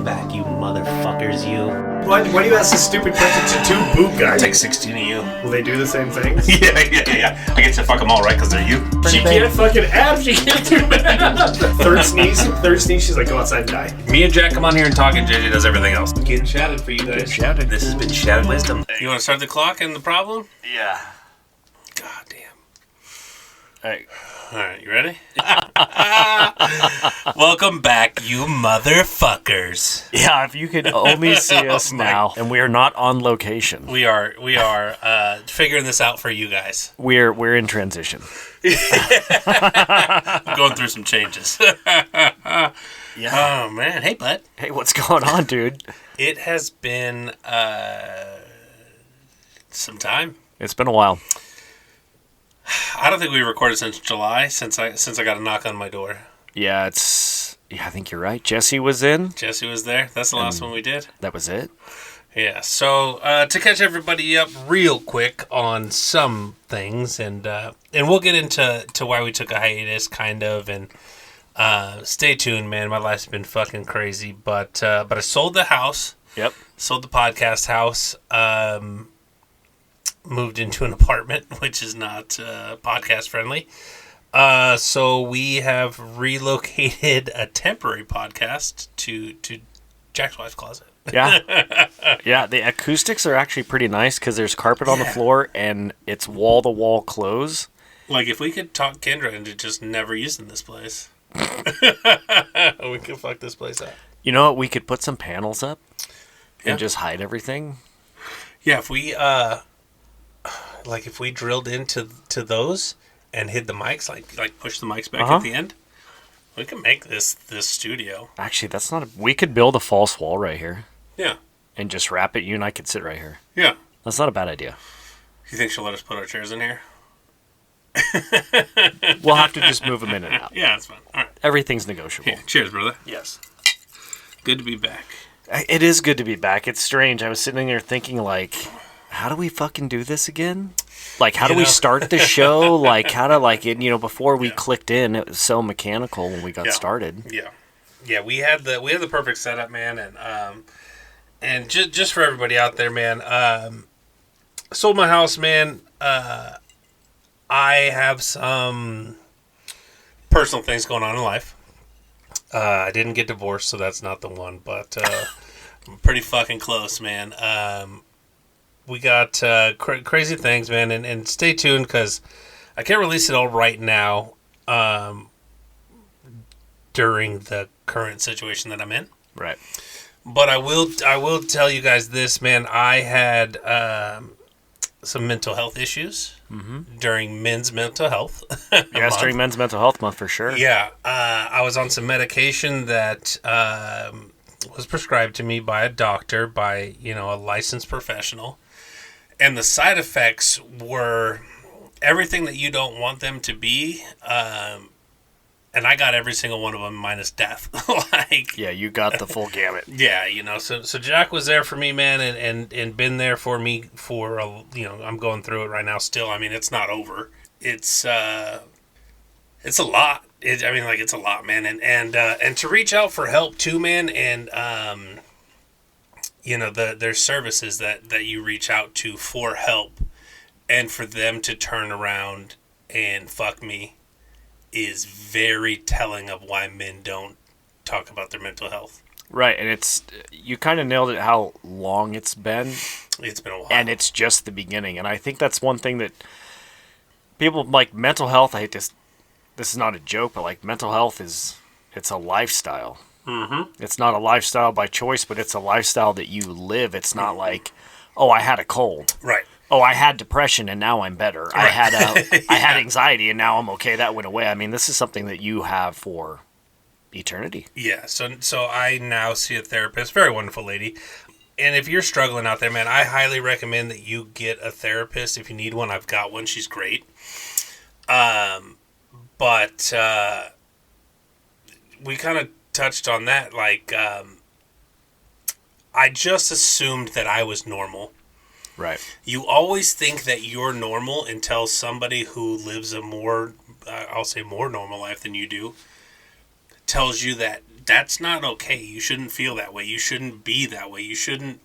Welcome back, you motherfuckers, you. Why do you ask this stupid question to two boot guys? Take 16 of you. Will they do the same things? Yeah. I get to fuck them all, right? Because they're you. She can't fucking have. She can't do that. Third sneeze. She's like, go outside and die. Me and Jack come on here and talk, and JJ does everything else. Getting shouted for you guys. Shouted. This has been Shouted Wisdom. You want to start the clock and the problem? Yeah. God damn. All right, you ready? Welcome back, you motherfuckers. Yeah, if you could only see us now, and we are not on location. We are figuring this out for you guys. We're in transition. I'm going through some changes. Yeah. Oh man, hey bud. Hey, what's going on, dude? It has been some time. It's been a while. I don't think we recorded since July, since I got a knock on my door. Yeah, I think you're right. Jesse was in. Jesse was there. That's the last one we did. That was it. Yeah. So to catch everybody up real quick on some things, and we'll get into why we took a hiatus, kind of, and stay tuned, man. My life's been fucking crazy, but I sold the house. Yep. Sold the podcast house. Moved into an apartment, which is not podcast friendly. So we have relocated a temporary podcast to Jack's wife's closet. Yeah. Yeah, the acoustics are actually pretty nice because there's carpet on the floor and it's wall-to-wall close. Like, if we could talk Kendra into just never using this place, we could fuck this place up. You know what? We could put some panels up and just hide everything. Yeah, if we if we drilled into those and hid the mics, like push the mics back at the end, we can make this studio. Actually, that's not we could build a false wall right here. Yeah. And just wrap it. You and I could sit right here. Yeah. That's not a bad idea. You think she'll let us put our chairs in here? We'll have to just move them in and out. Yeah, that's fine. All right. Everything's negotiable. Yeah. Cheers, brother. Yes. Good to be back. It is good to be back. It's strange. I was sitting there thinking, like, how do we fucking do this again? Like, how do we start the show? Like, how to, before we clicked in, it was so mechanical when we got started. Yeah. Yeah, we had the perfect setup, man, and just for everybody out there, man, sold my house, man. I have some personal things going on in life. I didn't get divorced, so that's not the one, but I'm pretty fucking close, man. We got crazy things, man, and stay tuned because I can't release it all right now during the current situation that I'm in. Right. But I will tell you guys this, man. I had some mental health issues during Men's Mental Health. Yes, during Men's Mental Health Month for sure. Yeah. I was on some medication that was prescribed to me by a doctor, by a licensed professional. And the side effects were everything that you don't want them to be, and I got every single one of them minus death. Yeah, you got the full gamut. Yeah, so Jack was there for me, man, and been there for me for I'm going through it right now still. I mean, it's not over. It's a lot. It's a lot, man, and to reach out for help too, man, and there's services that you reach out to for help, and for them to turn around and fuck me is very telling of why men don't talk about their mental health. Right, and you kind of nailed it how long it's been. It's been a while. And it's just the beginning. And I think that's one thing that people, like, mental health, I hate this is not a joke, but, like, mental health it's a lifestyle. Mm-hmm. It's not a lifestyle by choice, but it's a lifestyle that you live. It's not like, oh, I had a cold. Right. Oh, I had depression and now I'm better. Right. I had anxiety and now I'm okay. That went away. I mean, this is something that you have for eternity. Yeah. So I now see a therapist, very wonderful lady. And if you're struggling out there, man, I highly recommend that you get a therapist if you need one. I've got one. She's great. But we kind of touched on that. Like, I just assumed that I was normal. Right. You always think that you're normal until somebody who lives a more, I'll say more normal life than you do, tells you that that's not okay. You shouldn't feel that way. You shouldn't be that way. You shouldn't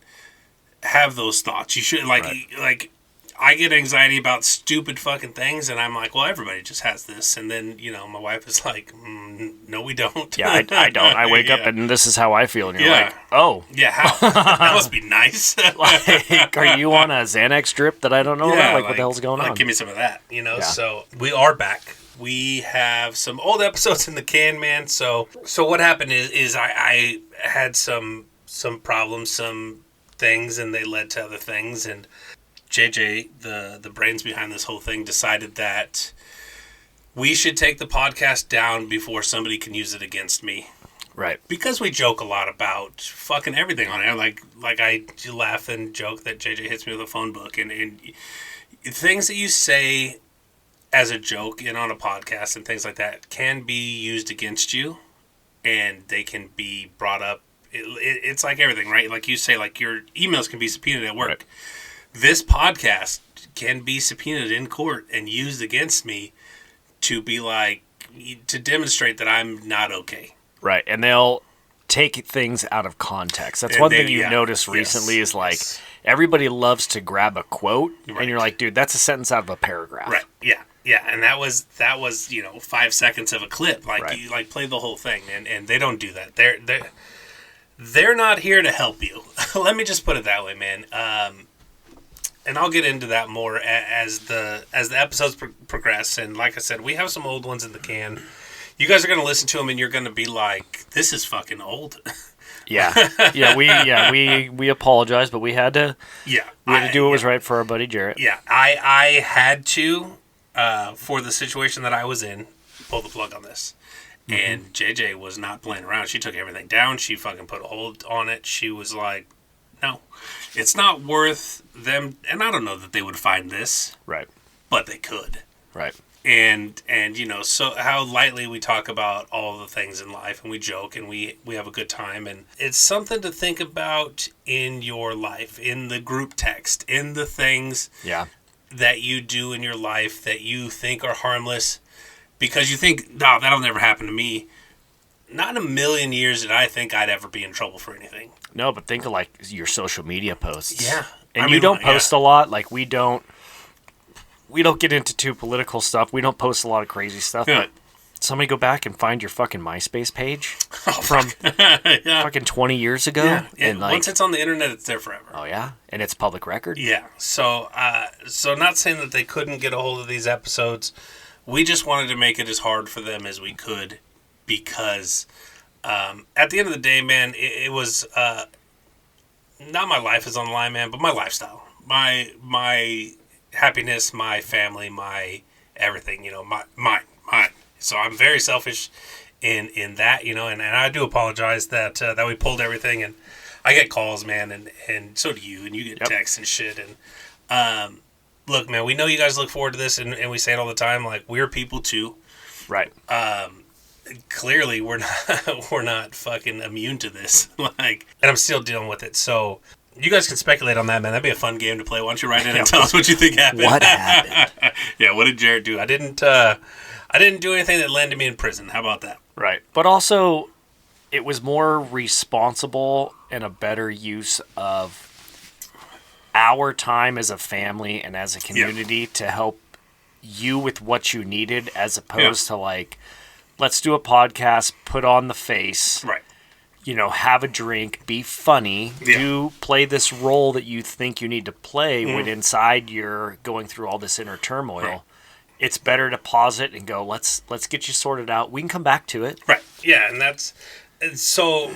have those thoughts. You should like I get anxiety about stupid fucking things, and I'm like, well, everybody just has this. And then, my wife is like, no, we don't. Yeah, I don't. I wake up and this is how I feel. And you're like, oh. Yeah, how? That must be nice. Like, are you on a Xanax drip that I don't know about? Like, what the hell's going on? Give me some of that, So we are back. We have some old episodes in the can, man. So what happened is I had some problems, some things, and they led to other things, and JJ, the brains behind this whole thing, decided that we should take the podcast down before somebody can use it against me. Right. Because we joke a lot about fucking everything on air. Like I laugh and joke that JJ hits me with a phone book. And things that you say as a joke and on a podcast and things like that can be used against you. And they can be brought up. It's like everything, right? Like you say, like your emails can be subpoenaed at work. Right. This podcast can be subpoenaed in court and used against me to be like, to demonstrate that I'm not okay. Right. And they'll take things out of context. That's one thing you noticed recently is like everybody loves to grab a quote and you're like, dude, that's a sentence out of a paragraph. Right. Yeah. Yeah. And that was 5 seconds of a clip. Like you play the whole thing and they don't do that. They're not here to help you. Let me just put it that way, man. And I'll get into that more as the episodes progress. And like I said, we have some old ones in the can. You guys are going to listen to them, and you're going to be like, "This is fucking old." We apologize, but we had to. Yeah, we had to do what was right for our buddy Jerett. Yeah, I had to for the situation that I was in, pull the plug on this. Mm-hmm. And JJ was not playing around. She took everything down. She fucking put a hold on it. She was like, no, it's not worth them. And I don't know that they would find this. Right. But they could. Right. And so how lightly we talk about all the things in life and we joke and we have a good time. And it's something to think about in your life, in the group text, in the things that you do in your life that you think are harmless. Because you think, no, that'll never happen to me. Not in a million years did I think I'd ever be in trouble for anything. No, but think of like your social media posts. Yeah. And you don't post a lot. Like we don't get into too political stuff. We don't post a lot of crazy stuff. Yeah. But somebody go back and find your fucking MySpace page from fucking 20 years ago. Yeah. And once it's on the internet, it's there forever. Oh, yeah? And it's public record? Yeah. So not saying that they couldn't get a hold of these episodes. We just wanted to make it as hard for them as we could because at the end of the day, man, it was not my life is on the line, man, but my lifestyle, my happiness, my family, my everything, mine. So I'm very selfish in that, and I do apologize that we pulled everything, and I get calls, man, and so do you, and you get texts and shit, and look, man, we know you guys look forward to this, and we say it all the time. Like, we're people too, right? Clearly, we're not fucking immune to this. And I'm still dealing with it. So, you guys can speculate on that, man. That'd be a fun game to play. Why don't you write in and tell us what you think happened? What happened? Yeah, what did Jerett do? I didn't do anything that landed me in prison. How about that? Right, but also, it was more responsible and a better use of our time as a family and as a community to help you with what you needed as opposed to like, let's do a podcast, put on the face, right? Have a drink, be funny, play this role that you think you need to play when inside you're going through all this inner turmoil. Right. It's better to pause it and go, let's get you sorted out. We can come back to it. Right. Yeah, and so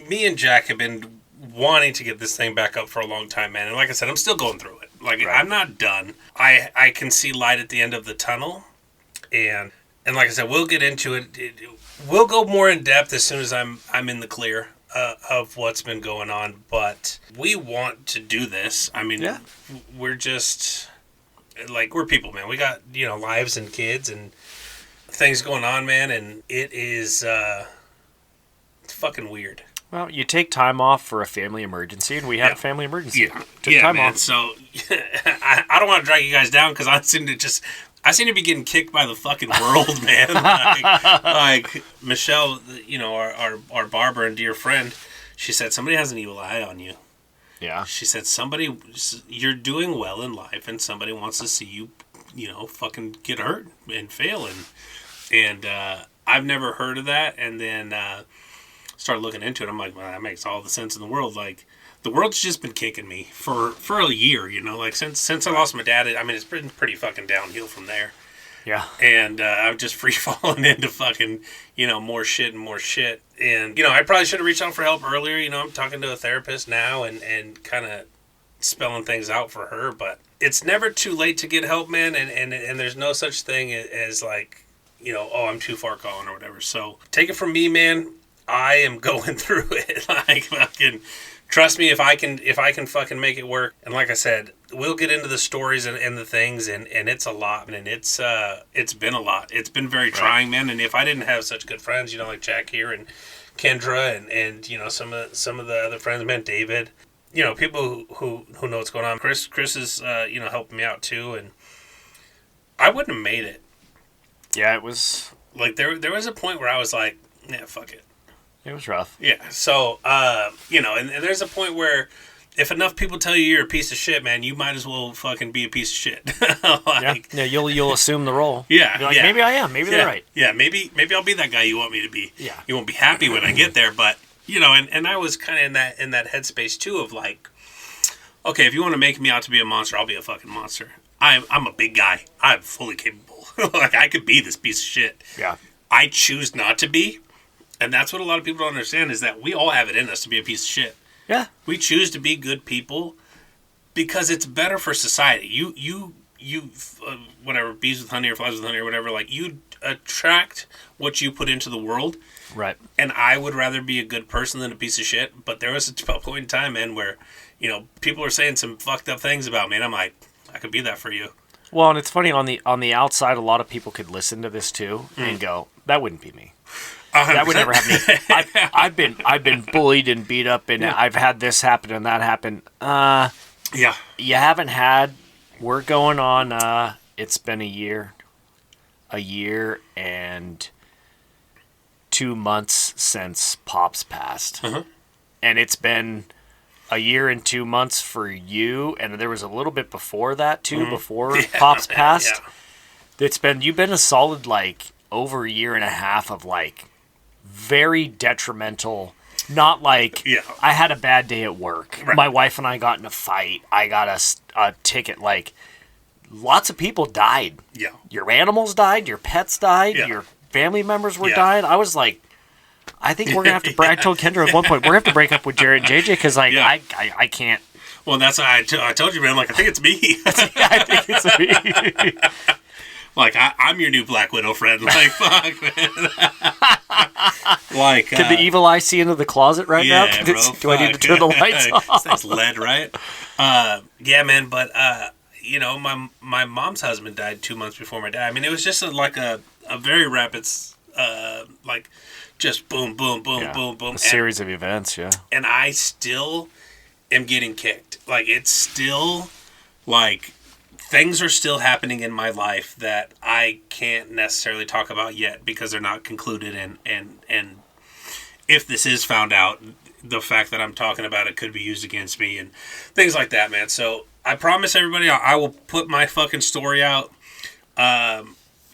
me and Jack have been wanting to get this thing back up for a long time, man. And like I said, I'm still going through it. I'm not done. I can see light at the end of the tunnel. And like I said, we'll get into it. We'll go more in depth as soon as I'm in the clear of what's been going on. But we want to do this. I mean, we're just we're people, man. We got, lives and kids and things going on, man. And it is it's fucking weird. Well, you take time off for a family emergency, and we had a family emergency. Yeah, time off. So I don't want to drag you guys down because I seem to just I seem to be getting kicked by the fucking world, man. Like Michelle, you know, our barber and dear friend, she said, somebody has an evil eye on you. Yeah. She said, you're doing well in life, and somebody wants to see you, you know, fucking get hurt and fail. And I've never heard of that. And then started looking into it. I'm like, well, that makes all the sense in the world. Like, the world's just been kicking me for a year, you know, like since I lost my dad. I mean, it's been pretty fucking downhill from there. Yeah. And I've just free fallen into fucking, you know, more shit and more shit. And, you know, I probably should have reached out for help earlier. You know, I'm talking to a therapist now and kind of spelling things out for her. But it's never too late to get help, man. And there's no such thing as like, you know, oh, I'm too far gone or whatever. So take it from me, man. I am going through it. Like, fucking... Trust me, if I can fucking make it work. And like I said, we'll get into the stories and the things, and it's a lot, and it's been a lot. It's been very trying, man. And if I didn't have such good friends, you know, like Jack here and Kendra and you know, some of the other friends, man, David, you know, people who know what's going on. Chris is you know, helping me out too, and I wouldn't have made it. Yeah, it was like there was a point where I was like, yeah, fuck it. It was rough. Yeah, so, you know, and there's a point where if enough people tell you you're a piece of shit, man, you might as well fucking be a piece of shit. Like, yeah, you'll assume the role. Yeah, you're like, maybe I am. Maybe they're right. Yeah, maybe I'll be that guy you want me to be. Yeah. You won't be happy when I get there, but, you know, and I was kind of in that headspace, too, of like, okay, if you want to make me out to be a monster, I'll be a fucking monster. I'm a big guy. I'm fully capable. Like, I could be this piece of shit. Yeah. I choose not to be. And that's what a lot of people don't understand, is that we all have it in us to be a piece of shit. Yeah. We choose to be good people because it's better for society. You whatever, bees with honey or flies with honey or whatever, like, you attract what you put into the world. Right. And I would rather be a good person than a piece of shit. But there was a point in time, man, where, you know, people are saying some fucked up things about me, and I'm like, I could be that for you. Well, and it's funny, on the outside, a lot of people could listen to this too and go, that wouldn't be me. 100%. That would never happen to me. I've been bullied and beat up, and I've had this happen and that happen. Yeah. You haven't had. We're going on. It's been a year and 2 months since Pops passed, and it's been a year and 2 months for you, and there was a little bit before that too, before Pops passed. Yeah. You've been a solid like over a year and a half of like very detrimental. Not like I had a bad day at work. Right. My wife and I got in a fight. I got a ticket. Like, lots of people died. Yeah. Your animals died. Your pets died. Yeah. Your family members were dying. I was like, I think we're gonna have to. I told Kendra at one point, we're gonna have to break up with Jerett and JJ because like I can't. Well, that's why I told you, man. Like, I think it's me. I think it's me. Like, I'm your new Black Widow friend. Like, fuck, man. Like, can the evil eye see into the closet right now? Bro, do I need to turn the lights off? That's lead, right? Yeah, man. But you know, my mom's husband died 2 months before my dad. I mean, it was just a very rapid, like, just boom, boom, boom, boom, boom. A series of events, yeah. And I still am getting kicked. Like, it's still like. Things are still happening in my life that I can't necessarily talk about yet because they're not concluded, and if this is found out, the fact that I'm talking about it could be used against me and things like that, man. So I promise everybody I will put my fucking story out.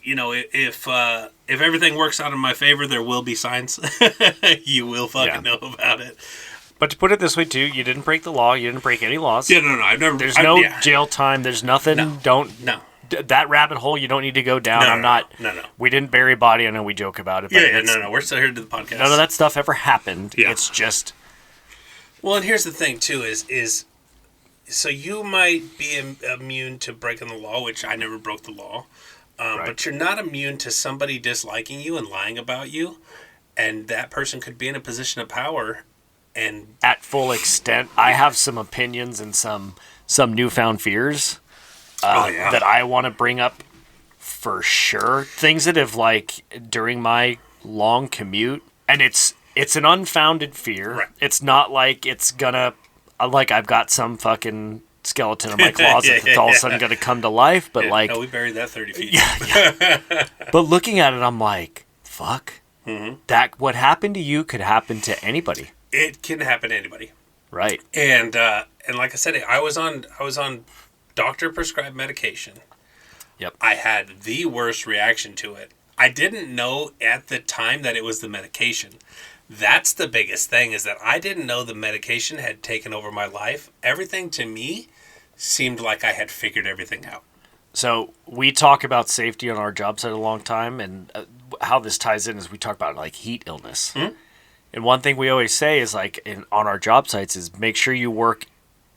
You know, if everything works out in my favor, there will be signs. You will fucking know about it. But to put it this way, too, you didn't break the law. You didn't break any laws. Yeah, no. I've never. There's no jail time. There's nothing. No. That rabbit hole, you don't need to go down. I'm not. No. We didn't bury a body. I know we joke about it. But No. We're still here to do the podcast. None of that stuff ever happened. Yeah. It's just. Well, and here's the thing, too, is so you might be immune to breaking the law, which I never broke the law. Right. But you're not immune to somebody disliking you and lying about you. And that person could be in a position of power. And at full extent, I have some opinions and some newfound fears that I want to bring up for sure. Things that have, like, during my long commute, and it's an unfounded fear. Right. It's not like it's gonna, like, I've got some fucking skeleton in my closet that's all of a sudden going to come to life. But like, no, we buried that 30 feet. yeah. But looking at it, I'm like, fuck. Mm-hmm. That what happened to you could happen to anybody. It can happen to anybody. Right. And like I said, I was on doctor prescribed medication. Yep. I had the worst reaction to it. I didn't know at the time that it was the medication. That's the biggest thing, is that I didn't know the medication had taken over my life. Everything to me seemed like I had figured everything out. So we talk about safety on our job site a long time, and how this ties in is we talk about like heat illness. Mm-hmm. And one thing we always say is like on our job sites is make sure you work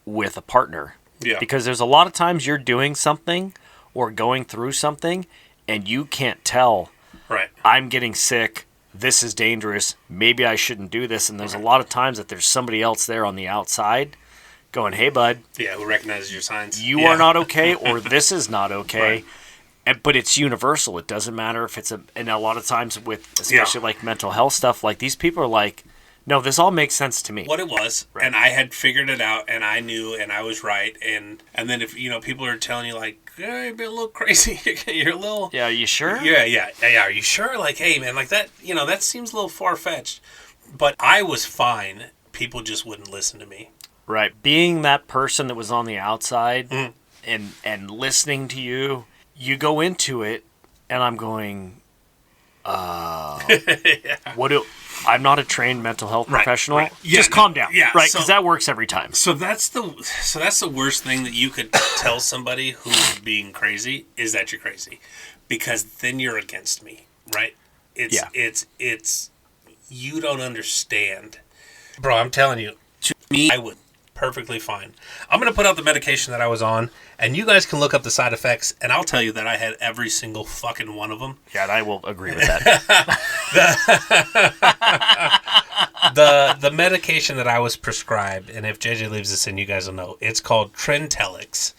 with a partner. Yeah. Because there's a lot of times you're doing something or going through something and you can't tell, right, I'm getting sick, this is dangerous, maybe I shouldn't do this. And there's a lot of times that there's somebody else there on the outside going, hey, bud. Yeah, who recognizes your signs. You are not okay, or this is not okay. Right. But it's universal. It doesn't matter if it's and a lot of times with, especially like mental health stuff, like these people are like, no, this all makes sense to me. What it was, right. And I had figured it out, and I knew, and I was right. And then if, people are telling you like, hey, you're a little crazy, you're a little... Yeah, are you sure? Yeah, are you sure? Like, hey, man, like that, that seems a little far-fetched. But I was fine. People just wouldn't listen to me. Right. Being that person that was on the outside and listening to you, you go into it, and I'm going, what do... I'm not a trained mental health professional. Right. Yeah, just calm down. Yeah, right, because that works every time. So that's the worst thing that you could tell somebody who's being crazy is that you're crazy, because then you're against me, right? It's you don't understand, bro. I'm telling you, to me, I would perfectly fine. I'm gonna put out the medication that I was on, and you guys can look up the side effects, and I'll tell you that I had every single fucking one of them. Yeah, and I will agree with that. The medication that I was prescribed, and if JJ leaves this in, you guys will know. It's called Trintellix,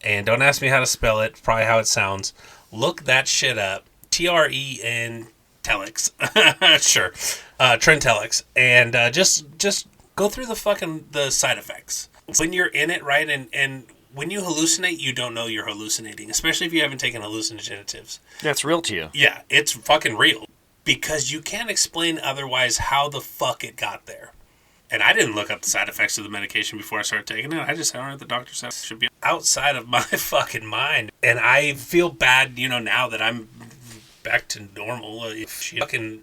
and don't ask me how to spell it. Probably how it sounds. Look that shit up. Tren Telix. Sure. Trintellix, and just go through the side effects. When you're in it, right, and when you hallucinate, you don't know you're hallucinating, especially if you haven't taken hallucinogenics. That's real to you. Yeah, it's fucking real. Because you can't explain otherwise how the fuck it got there. And I didn't look up the side effects of the medication before I started taking it. I just said, all right, the doctor said it should be outside of my fucking mind. And I feel bad, now that I'm back to normal. If she's fucking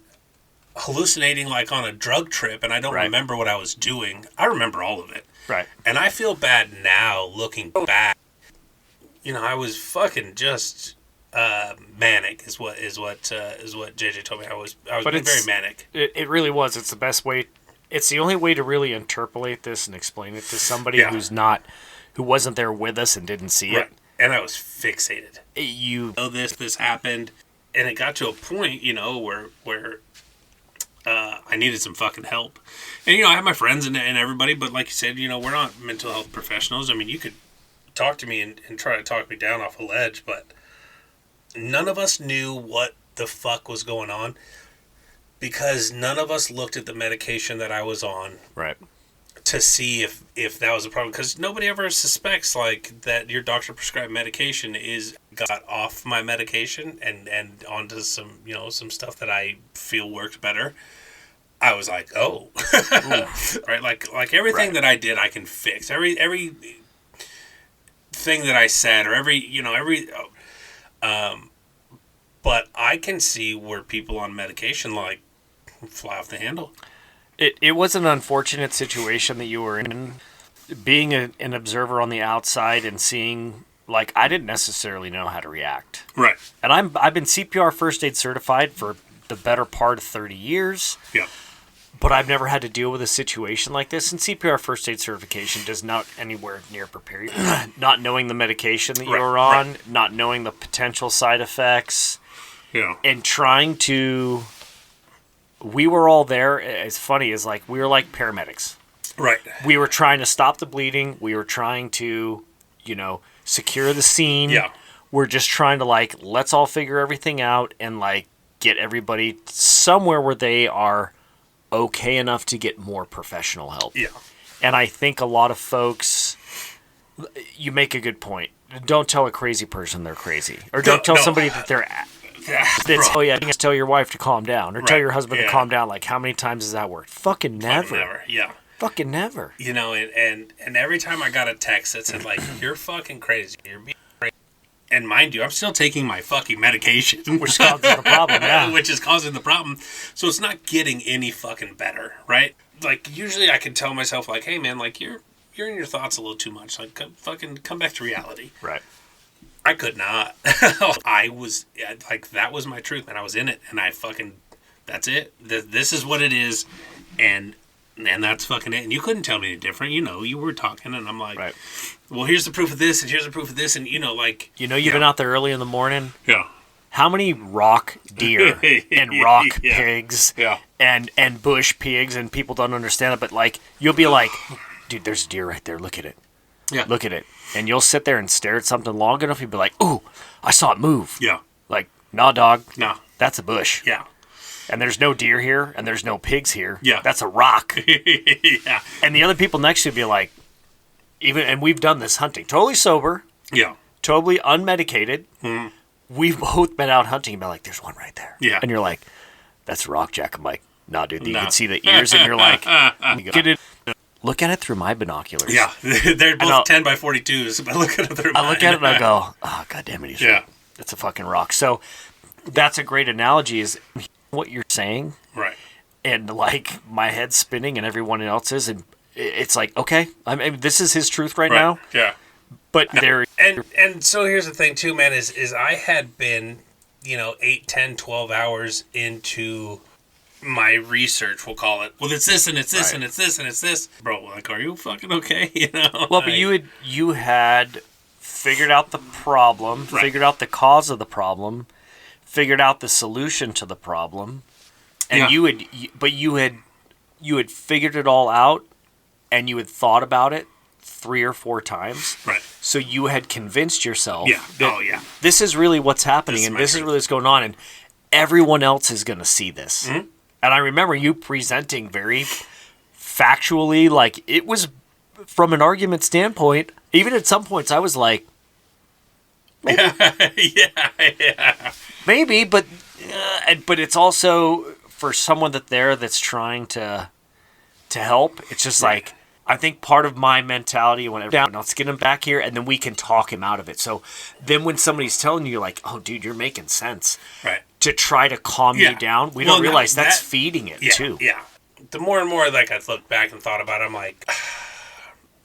hallucinating like on a drug trip and I don't remember what I was doing, I remember all of it. Right. And I feel bad now looking back. I was fucking just... manic is what JJ told me. I was being very manic. It really was. It's the best way. It's the only way to really interpolate this and explain it to somebody who wasn't there with us and didn't see it. And I was fixated. This happened, and it got to a point, where I needed some fucking help. And I have my friends and everybody, but like you said, we're not mental health professionals. I mean, you could talk to me and try to talk me down off a ledge, but none of us knew what the fuck was going on because none of us looked at the medication that I was on to see if that was a problem. Because nobody ever suspects like that your doctor prescribed medication got off my medication and onto some some stuff that I feel worked better. I was like, oh, right, like everything that I did, I can fix every thing that I said or every. But I can see where people on medication like fly off the handle. It was an unfortunate situation that you were in. Being an observer on the outside and seeing, like, I didn't necessarily know how to react. Right. And I've been CPR first aid certified for the better part of 30 years. Yeah. But I've never had to deal with a situation like this, and CPR first aid certification does not anywhere near prepare you. Not knowing the medication that you're on, not knowing the potential side effects, and trying to... We were all there. It's funny, is like we were like paramedics. Right. We were trying to stop the bleeding. We were trying to, secure the scene. Yeah. We're just trying to, like, let's all figure everything out and, like, get everybody somewhere where they are okay enough to get more professional help. Yeah. And I think a lot of folks You make a good point. Don't tell a crazy person they're crazy, or don't tell somebody that they're. Oh yeah, tell your wife to calm down, or tell your husband to calm down. Like, how many times has that worked? Fucking never. Fucking never. Yeah. Fucking never. You know, and every time I got a text that said like, "You're fucking crazy. You're being crazy," and mind you, I'm still taking my fucking medication, which causes the problem. Yeah. Which is causing the problem. So it's not getting any fucking better, right? Like, usually I can tell myself like, "Hey man, like you're in your thoughts a little too much. Like, come back to reality." Right. I could not. I was like, that was my truth, man. I was in it, and I fucking, that's it. This is what it is, and that's fucking it. And you couldn't tell me any different. You know, you were talking, and I'm like, well, here's the proof of this, and here's the proof of this, and you know, like, you've been out there early in the morning. Yeah. How many rock deer and rock pigs and bush pigs, and people don't understand it, but like, you'll be like, dude, there's a deer right there. Look at it. Yeah. Look at it. And you'll sit there and stare at something long enough, you'll be like, ooh, I saw it move. Yeah. Like, nah, dog. Nah. That's a bush. Yeah. And there's no deer here, and there's no pigs here. Yeah. That's a rock. Yeah. And the other people next to you be like, and we've done this hunting, totally sober. Yeah. Totally unmedicated. Mm-hmm. We've both been out hunting and been like, there's one right there. Yeah. And you're like, that's a rock, Jack. I'm like, nah, dude, you can see the ears, and you're like, get it. Look at it through my binoculars. Yeah, they're both 10 by 42s, but I look at it through mine. I look at it and I go, oh, God damn it, he's right. It's a fucking rock. So that's a great analogy, is what you're saying. Right. And like, my head's spinning and everyone else's, and it's like, okay, I mean, this is his truth right now. Yeah. But there... And so here's the thing too, man, is I had been, 8, 10, 12 hours into my research, we'll call it. Well, it's this and it's this and it's this and it's this. Bro, like, are you fucking okay? Well, but you had figured out the problem, figured out the cause of the problem, figured out the solution to the problem, and you had figured it all out, and you had thought about it 3 or 4 times. Right. So you had convinced yourself that this is really what's happening, and this is really what's going on, and everyone else is going to see this. Mm-hmm. And I remember you presenting very factually, like, it was, from an argument standpoint, even at some points I was like, maybe. Maybe, but it's also, for someone that's trying to help, it's just like, I think part of my mentality, let's get him back here, and then we can talk him out of it. So then when somebody's telling you, you're like, oh, dude, you're making sense. Right. To try to calm you down, we don't realize that's feeding it too. Yeah. The more and more, like, I looked back and thought about it, I'm like,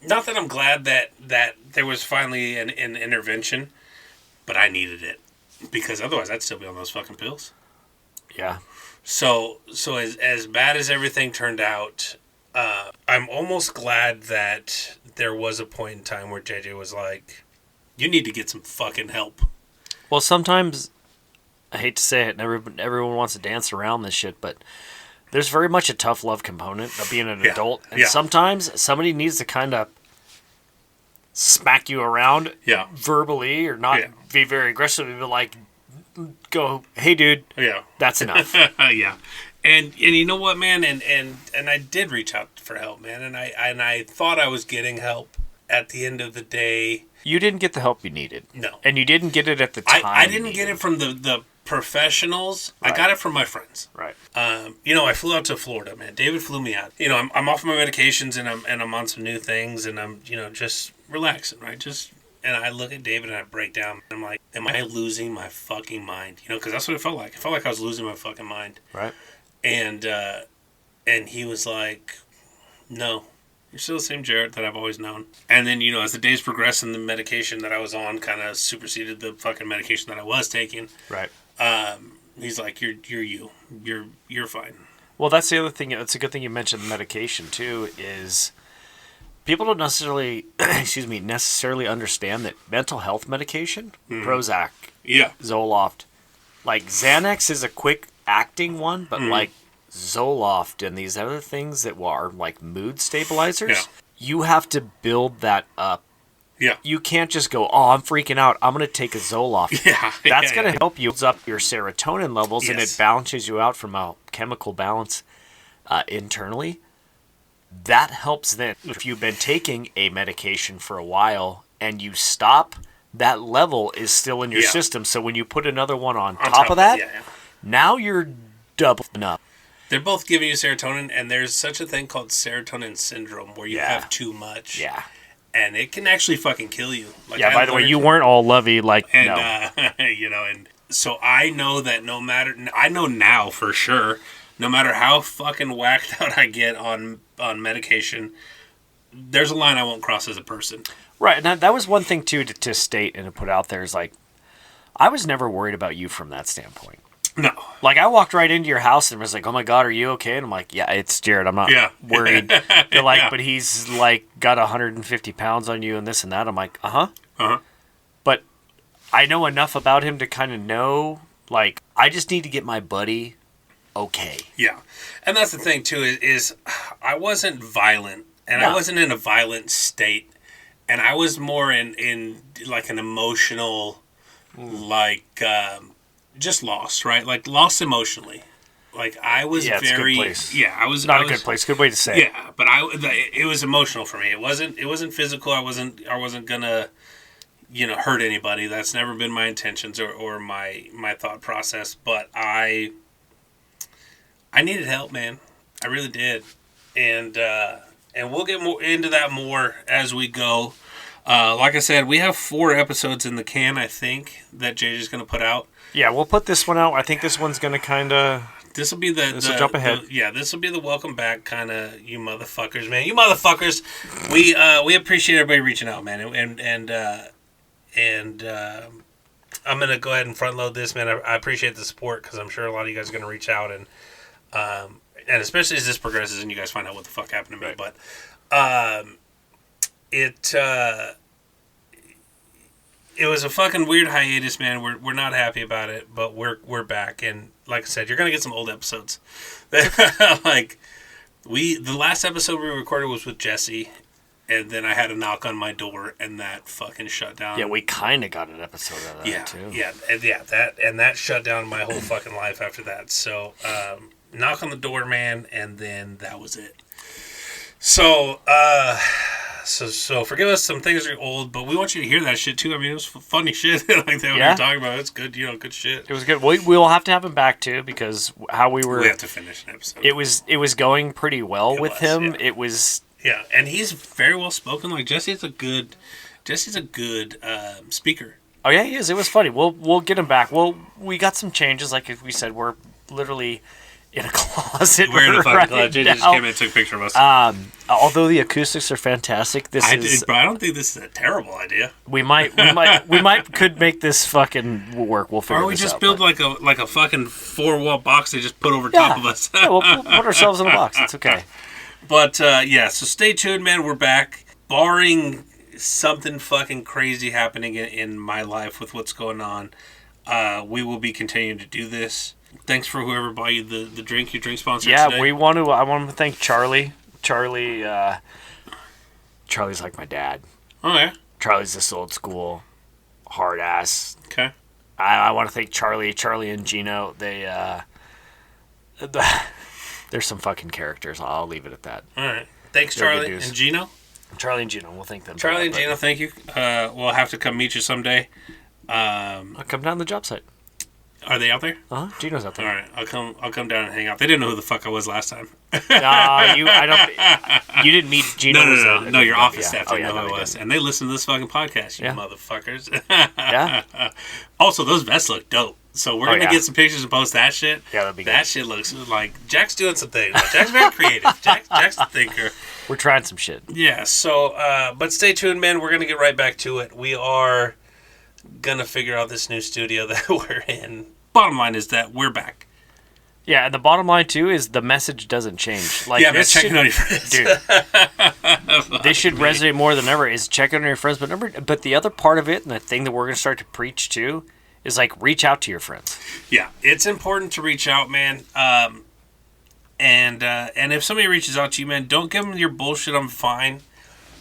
not that I'm glad that there was finally an intervention, but I needed it, because otherwise I'd still be on those fucking pills. Yeah. So as bad as everything turned out, I'm almost glad that there was a point in time where JJ was like, you need to get some fucking help. Well, sometimes, I hate to say it, and everyone wants to dance around this shit, but there's very much a tough love component of being an adult. And sometimes somebody needs to kind of smack you around verbally, or not be very aggressive, but like, go, hey, dude, that's enough. Yeah. And you know what, man? And I did reach out for help, man. And I thought I was getting help. At the end of the day, you didn't get the help you needed. No. And you didn't get it at the time. I didn't get it from the professionals. Right. I got it from my friends. Right. I flew out to Florida, man. David flew me out. I'm off my medications, and I'm on some new things, and I'm just relaxing, right? And I look at David and I break down. I'm like, am I losing my fucking mind? Because that's what it felt like. It felt like I was losing my fucking mind. Right. And he was like, no, you're still the same Jerett that I've always known. And then, as the days progressed and the medication that I was on kind of superseded the fucking medication that I was taking. Right. He's like, you're fine. Well, that's the other thing. It's a good thing you mentioned the medication too, is people don't necessarily, necessarily understand that mental health medication, Prozac, Zoloft, like Xanax is a quick acting one, but like Zoloft and these other things that are like mood stabilizers, you have to build that up. Yeah. You can't just go, oh, I'm freaking out, I'm going to take a Zoloft. Yeah. That's going to help you build up your serotonin levels, and it balances you out from a chemical balance internally. that helps then. If you've been taking a medication for a while and you stop, that level is still in your system. So when you put another one on top of that, now you're doubling up. They're both giving you serotonin, and there's such a thing called serotonin syndrome where you have too much. Yeah. And it can actually fucking kill you. Like, by the way, you weren't all lovey and so I know that I know now for sure, no matter how fucking whacked out I get on medication, there's a line I won't cross as a person. Right, and that was one thing, too, to state and to put out there is, like, I was never worried about you from that standpoint. No. Like, I walked right into your house and was like, oh, my God, are you okay? And I'm like, yeah, it's Jerett. I'm not worried. They're like, but he's, like, got 150 pounds on you and this and that. I'm like, uh-huh. Uh-huh. But I know enough about him to kind of know, like, I just need to get my buddy okay. Yeah. And that's the thing, too, is I wasn't violent. And I wasn't in a violent state. And I was more in like an emotional, like, just lost, right? Like, lost emotionally. Like, I was it's a good place. Yeah, I was... Not a good place. Good way to say it. Yeah, but it was emotional for me. It wasn't physical. I wasn't gonna, hurt anybody. That's never been my intentions or my thought process. But I needed help, man. I really did. And we'll get more into that more as we go. Like I said, we have 4 episodes in the can, I think, that JJ's going to put out. Yeah, we'll put this one out. I think this one's going to kind of... This will be the jump ahead. This will be the welcome back kind of, you motherfuckers, man. You motherfuckers. We appreciate everybody reaching out, man. And I'm going to go ahead and front load this, man. I appreciate the support because I'm sure a lot of you guys are going to reach out and especially as this progresses and you guys find out what the fuck happened to me. Right. But it was a fucking weird hiatus, man. We're not happy about it, but we're back. And like I said, you're gonna get some old episodes. Like the last episode we recorded was with Jesse, and then I had a knock on my door, and that fucking shut down. Yeah, we kind of got an episode out of that too. That shut down my whole fucking life after that. So. Knock on the door, man, and then that was it. So forgive us, some things are old, but we want you to hear that shit too. I mean, it was funny shit like that we were talking about. It's good, good shit. It was good. We'll have to have him back too because how we have to finish an episode. It was going pretty well with him. Yeah. It was and he's very well spoken. Like Jesse's a good speaker. Oh yeah, he is. It was funny. We'll get him back. We got some changes. Like we said, we're literally in a closet. We're in a fucking closet. JJ just came in and took a picture of us. Although the acoustics are fantastic, but I don't think this is a terrible idea. We could make this fucking work. We'll figure this out. Or we just build like a fucking 4-wall box they just put over top of us. Yeah, we'll put ourselves in a box. It's okay. But so stay tuned, man. We're back. Barring something fucking crazy happening in my life with what's going on, we will be continuing to do this. Thanks for whoever bought you the drink, your drink sponsor today. Yeah, I want to thank Charlie. Charlie's like my dad. Oh, yeah? Charlie's this old school, hard ass. Okay. I want to thank Charlie and Gino. They're some fucking characters. I'll leave it at that. All right. Thanks, Charlie and Gino. Charlie and Gino, we'll thank them. Charlie and Gino, thank you. We'll have to come meet you someday. I'll come down to the job site. Are they out there? Gino's out there. All right, I'll come down and hang out. They didn't know who the fuck I was last time. You didn't meet Gino. No, your office staff didn't know who I was, and they listen to this fucking podcast. You motherfuckers. Yeah. Also, those vests look dope. So we're gonna get some pictures and post that shit. Yeah, that'd be good. That shit looks like Jack's doing some things. Jack's very creative. Jack's a thinker. We're trying some shit. Yeah. So, but stay tuned, man. We're gonna get right back to it. We are gonna figure out this new studio that we're in. Bottom line is that we're back. Yeah, and the bottom line too is the message doesn't change. Like, man, checking on your friends, dude. This should resonate more than ever. Is checking on your friends, but the other part of it, and the thing that we're gonna start to preach too, is like reach out to your friends. Yeah, it's important to reach out, man. And if somebody reaches out to you, man, don't give them your bullshit. I'm fine.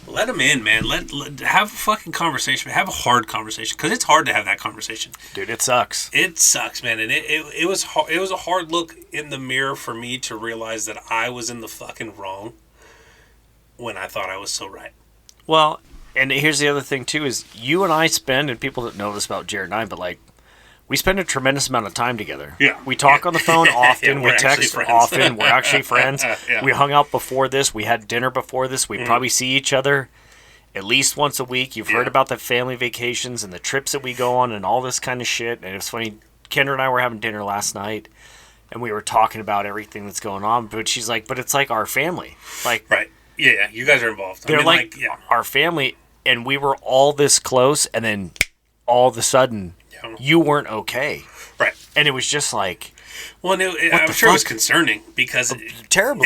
Let them in, man. Let have a fucking conversation. Have a hard conversation, because it's hard to have that conversation. Dude, it sucks. It sucks, man. And it was a hard look in the mirror for me to realize that I was in the fucking wrong. when I thought I was so right. Well, and here's the other thing too: is you and I spend, and people don't know this about Jerett and I, but like we spend a tremendous amount of time together. Yeah. We talk on the phone often. Yeah, we text often. We're actually friends. Yeah. We hung out before this. We had dinner before this. We probably see each other at least once a week. You've heard about the family vacations and the trips that we go on and all this kind of shit. And it's funny, Kendra and I were having dinner last night, and we were talking about everything that's going on. But she's like, but it's like our family. Like, Right. Yeah, you guys are involved. they're like our family, and we were all this close, and then all of a sudden, you weren't okay. Right. And it was just like... Well, I'm sure it was concerning because... Terrible.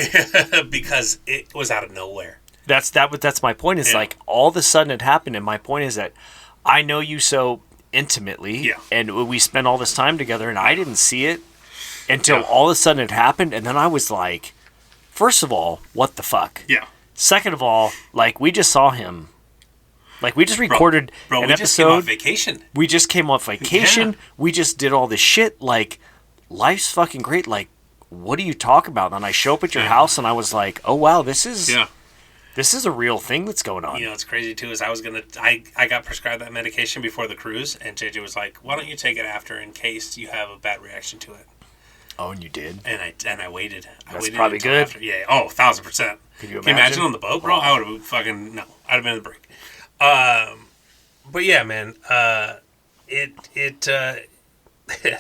because it was out of nowhere. That's my point. Is like all of a sudden it happened, and my point is that I know you so intimately, and we spent all this time together, and I didn't see it until all of a sudden it happened, and then I was like, first of all, what the fuck? Yeah. Second of all, like we just saw him. Like we just recorded an we episode. Just came off vacation. We just came off vacation. Yeah. We just did all this shit. Like life's fucking great. Like what do you talk about? And I show up at your house, and I was like, oh wow, this is a real thing that's going on. You know, what's crazy too is I got prescribed that medication before the cruise, and JJ was like, why don't you take it after in case you have a bad reaction to it? Oh, and you did? And I waited. That's probably good. After. Yeah. Oh, 1,000%. Can you imagine on the boat, bro? I would have fucking... No. I'd have been in the break. But yeah, man.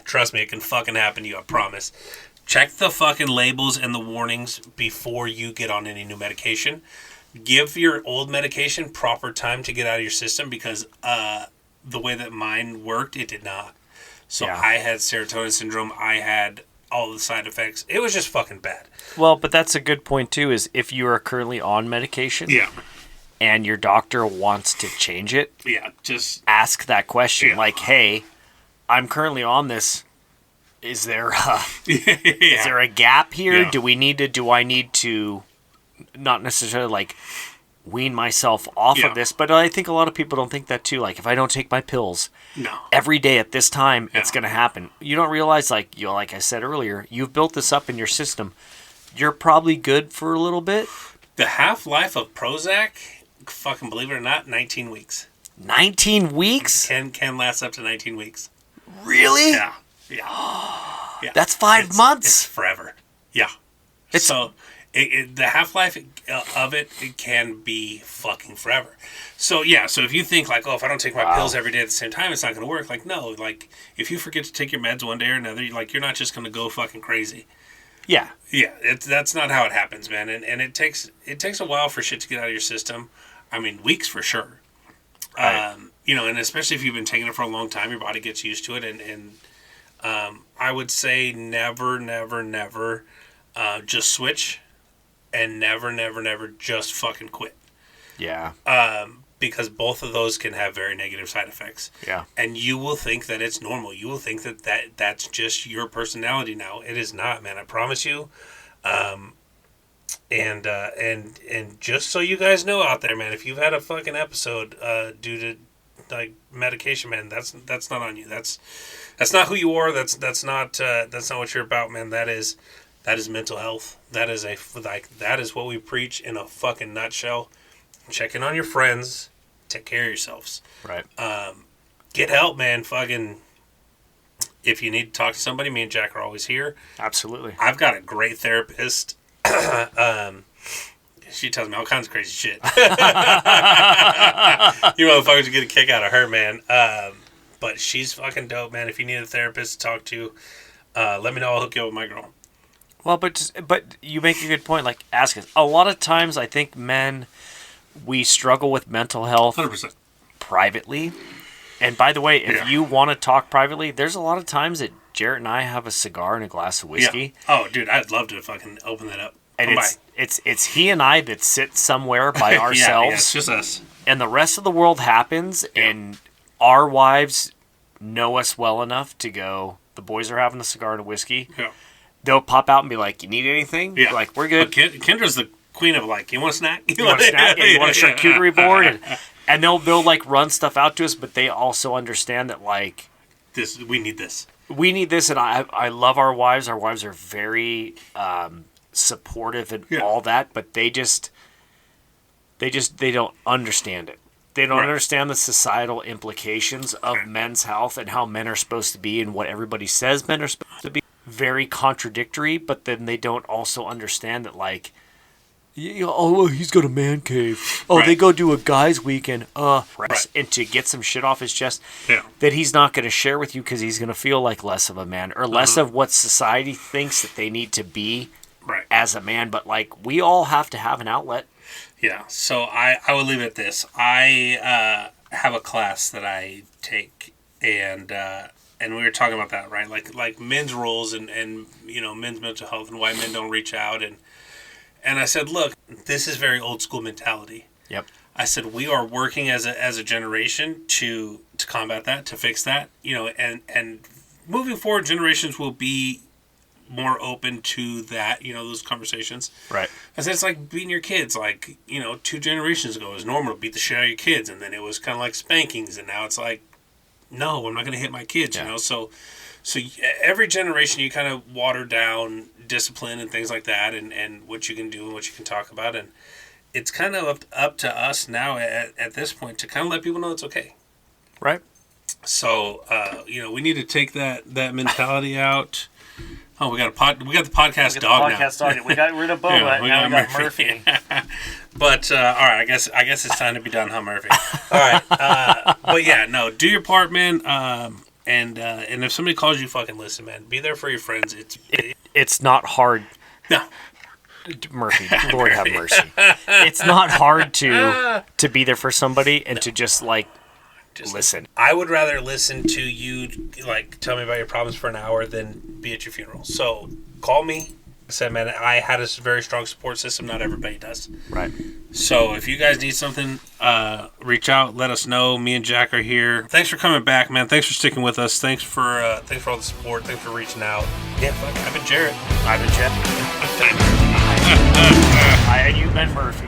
Trust me, it can fucking happen to you, I promise. Check the fucking labels and the warnings before you get on any new medication. Give your old medication proper time to get out of your system because the way that mine worked, it did not. So I had serotonin syndrome. I had all the side effects. It was just fucking bad. Well, but that's a good point too, is if you are currently on medication and your doctor wants to change it, just ask that question. Like, hey, I'm currently on this. Is there is there a gap here? Yeah. Do I need to not necessarily like wean myself off of this, but I think a lot of people don't think that too. Like if I don't take my pills every day at this time, it's going to happen. You don't realize, like I said earlier, you've built this up in your system. You're probably good for a little bit. The half-life of Prozac, fucking believe it or not, 19 weeks. 19 weeks? Can last up to 19 weeks. Really? Yeah. That's 5 months. It's forever. Yeah. So the half-life of it can be fucking forever. So so if you think like, oh, if I don't take my pills every day at the same time, it's not going to work. Like, no, like if you forget to take your meds one day or another, you're not just going to go fucking crazy. Yeah. Yeah, that's not how it happens, man. And it takes a while for shit to get out of your system. I mean, weeks for sure. Right. And especially if you've been taking it for a long time, your body gets used to it. And I would say never just switch. And never just fucking quit. Yeah. Because both of those can have very negative side effects. Yeah. And you will think that it's normal. You will think that's just your personality now. It is not, man. I promise you. And just so you guys know out there, man, if you've had a fucking episode due to like medication, man, that's not on you. That's not who you are. That's not what you're about, man. That is mental health. That is what we preach in a fucking nutshell. Check in on your friends. Take care of yourselves. Right. Get help, man. Fucking. If you need to talk to somebody, me and Jack are always here. Absolutely. I've got a great therapist. She tells me all kinds of crazy shit. You motherfuckers get a kick out of her, man. But she's fucking dope, man. If you need a therapist to talk to, let me know. I'll hook you up with my girl. Well, but you make a good point. Like, ask us. A lot of times, I think men, we struggle with mental health 100%. Privately. And by the way, if you want to talk privately, there's a lot of times that Jerett and I have a cigar and a glass of whiskey. Yeah. Oh, dude, I'd love to fucking open that up. And it's he and I that sit somewhere by ourselves. It's just us. And the rest of the world happens, and our wives know us well enough to go, the boys are having a cigar and a whiskey. Yeah. They'll pop out and be like, you need anything? Yeah. Like, we're good. Kendra's the queen of like, you want a snack? You want a snack? You want a charcuterie board? And they'll like run stuff out to us, but they also understand that like we need this. We need this, and I love our wives. Our wives are very supportive and all that, but they just They don't understand it. They don't Right. understand the societal implications of men's health and how men are supposed to be and what everybody says men are supposed to be. Very contradictory, but then they don't also understand that, like, oh, he's got a man cave. Oh, Right. they go do a guys' weekend. Right. And to get some shit off his chest Yeah. that he's not going to share with you because he's going to feel like less of a man or less of what society thinks that they need to be Right. as a man. But, like, we all have to have an outlet. Yeah. So I would leave it at this. I have a class that I take, and we were talking about that, right? Like men's roles and men's mental health and why men don't reach out, and I said, look, this is very old school mentality. Yep. I said we are working as a generation to combat that, to fix that, and moving forward, generations will be more open to that, those conversations. Right. I said it's like beating your kids. Like, 2 generations ago it was normal to beat the shit out of your kids, and then it was kind of like spankings, and now it's like, no, I'm not going to hit my kids. So every generation you kind of water down discipline and things like that, and what you can do and what you can talk about, and it's kind of up to us now at this point to kind of let people know it's okay. Right. So we need to take that mentality out. Oh, we got the podcast dog now. We got rid of Boba. Yeah, now we got Murphy. But all right, I guess it's time to be done, huh, Murphy? All right, but yeah, no, do your part, man. And if somebody calls you, fucking listen, man. Be there for your friends. It's not hard. No, Murphy, Lord have mercy. It's not hard to be there for somebody and to just like listen. I would rather listen to you like tell me about your problems for an hour than be at your funeral. So call me. I said, man, I had a very strong support system. Not everybody does. Right. So if you guys need something, reach out. Let us know. Me and Jack are here. Thanks for coming back, man. Thanks for sticking with us. Thanks for all the support. Thanks for reaching out. Yeah, fuck. I've been Jerett. I've been Jeff. And you've been Murphy.